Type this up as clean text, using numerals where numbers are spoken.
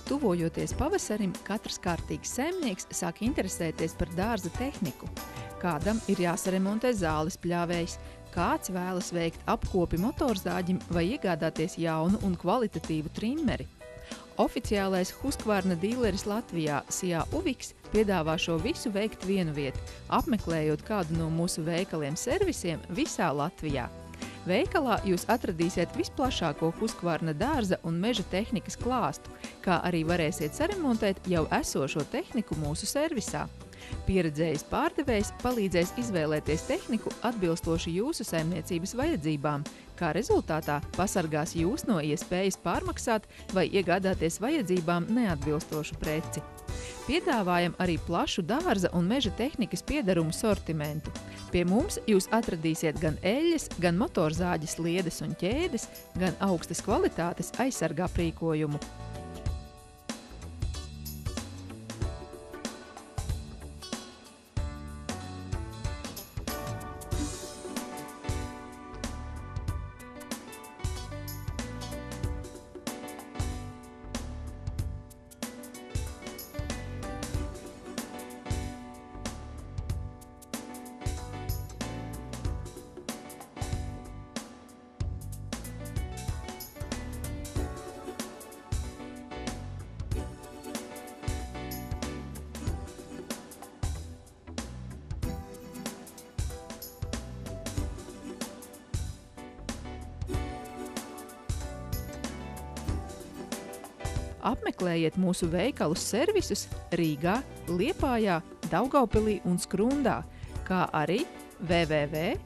Tuvojoties pavasarim, katrs kārtīgs saimnieks sāk interesēties par dārza tehniku. Kādam ir jāsaremontē zāles pļāvējs, kāds vēlas veikt apkopi motorzāģim vai iegādāties jaunu un kvalitatīvu trimmeri. Oficiālais Husqvarna dīleris Latvijā Sijā Uviks piedāvā šo visu veikt vienu vietu, apmeklējot kādu no mūsu veikaliem servisiem visā Latvijā. Veikalā jūs atradīsiet visplašāko Husqvarna dārza un meža tehnikas klāstu, kā arī varēsiet saremontēt jau esošo tehniku mūsu servisā. Pieredzējis pārdevējs palīdzēs izvēlēties tehniku atbilstoši jūsu saimniecības vajadzībām, kā rezultātā pasargās jūs no iespējas pārmaksāt vai iegādāties vajadzībām neatbilstošu preci. Piedāvājam arī plašu dārza un meža tehnikas piedarumu sortimentu. Pie mums jūs atradīsiet gan eļļas, gan motorzāģes liedes un ķēdes, gan augstas kvalitātes aizsargaprīkojumu. Apmeklējiet mūsu veikalus servisus Rīgā, Liepājā, Daugavpilī un Skrundā, kā arī www.husis.lv.